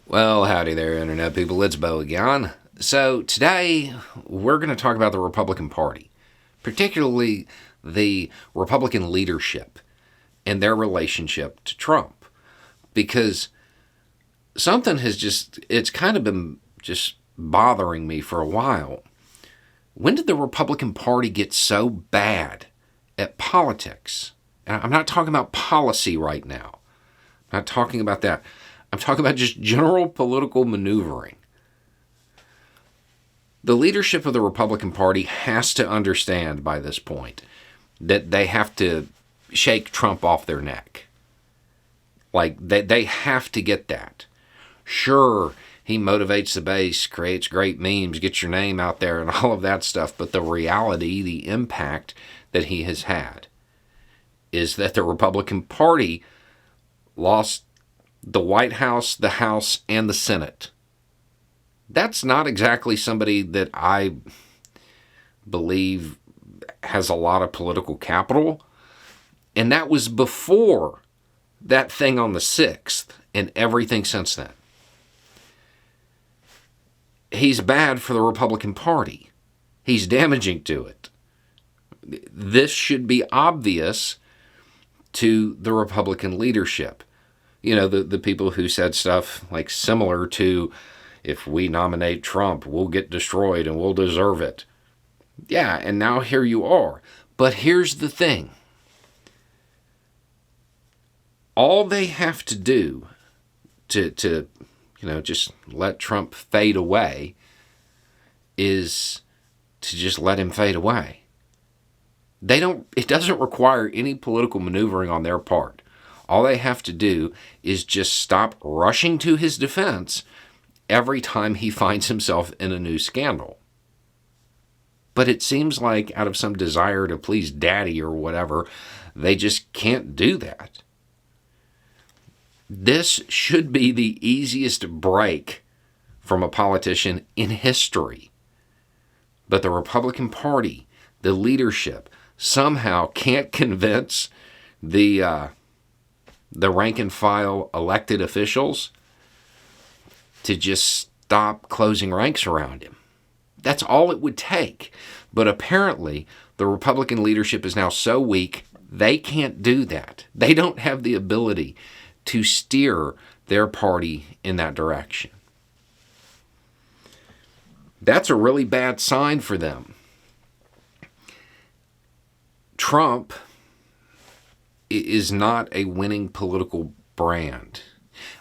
Well, howdy there, Internet people. It's Bo again. So, today we're going to talk about the Republican Party, particularly the Republican leadership and their relationship to Trump. Because something it's kind of been just bothering me for a while. When did the Republican Party get so bad at politics? And I'm not talking about policy right now. I'm not talking about that. I'm talking about just general political maneuvering. The leadership of the Republican Party has to understand by this point that they have to shake Trump off their neck. Like, they have to get that. Sure, he motivates the base, creates great memes, gets your name out there and all of that stuff, but the reality, the impact that he has had is that the Republican Party lost the White House, the House, and the Senate. That's not exactly somebody that I believe has a lot of political capital. And that was before that thing on the 6th and everything since then. He's bad for the Republican Party. He's damaging to it. This should be obvious to the Republican leadership. You know, the people who said stuff like similar to, if we nominate Trump, we'll get destroyed and we'll deserve it. Yeah, and now here you are. But here's the thing. All they have to do to just let Trump fade away is to just let him fade away. It doesn't require any political maneuvering on their part. All they have to do is just stop rushing to his defense every time he finds himself in a new scandal. But it seems like out of some desire to please daddy or whatever, they just can't do that. This should be the easiest break from a politician in history. But the Republican Party, the leadership, somehow can't convince the rank and file elected officials to just stop closing ranks around him. That's all it would take. But apparently, the Republican leadership is now so weak, they can't do that. They don't have the ability to steer their party in that direction. That's a really bad sign for them. Trump is not a winning political brand.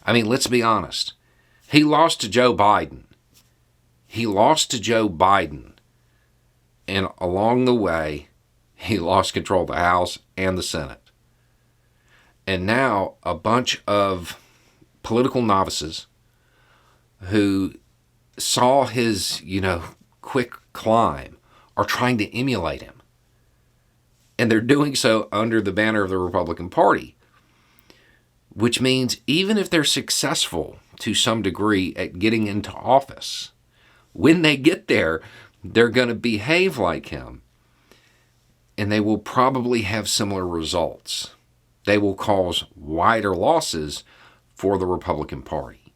I mean, let's be honest. He lost to Joe Biden. And along the way, he lost control of the House and the Senate. And now a bunch of political novices who saw his, quick climb are trying to emulate him. And they're doing so under the banner of the Republican Party, which means even if they're successful to some degree at getting into office, when they get there, they're going to behave like him. And they will probably have similar results. They will cause wider losses for the Republican Party.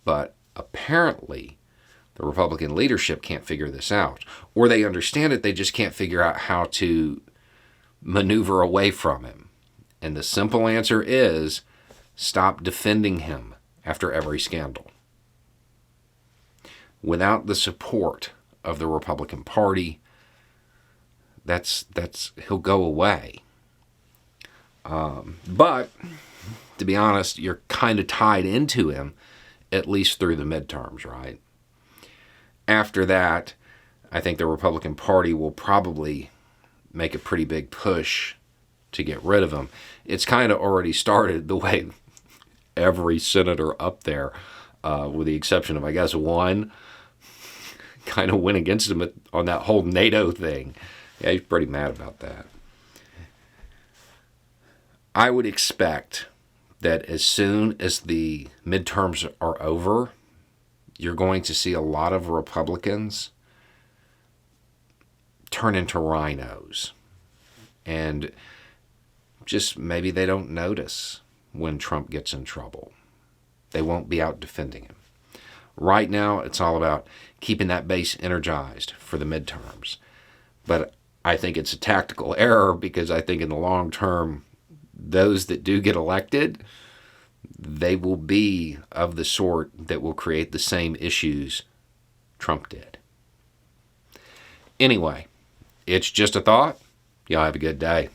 But apparently, the Republican leadership can't figure this out. Or they understand it, they just can't figure out how to maneuver away from him. And the simple answer is, stop defending him after every scandal. Without the support of the Republican Party, he'll go away. But, to be honest, you're kind of tied into him, at least through the midterms, right? After that, I think the Republican Party will probably make a pretty big push to get rid of him. It's kind of already started the way every senator up there, with the exception of, I guess, one, kind of went against him on that whole NATO thing. Yeah, he's pretty mad about that. I would expect that as soon as the midterms are over, you're going to see a lot of Republicans turn into rhinos. And just maybe they don't notice when Trump gets in trouble. They won't be out defending him. Right now, it's all about keeping that base energized for the midterms. But I think it's a tactical error because I think in the long term, those that do get elected, they will be of the sort that will create the same issues Trump did. Anyway, it's just a thought. Y'all have a good day.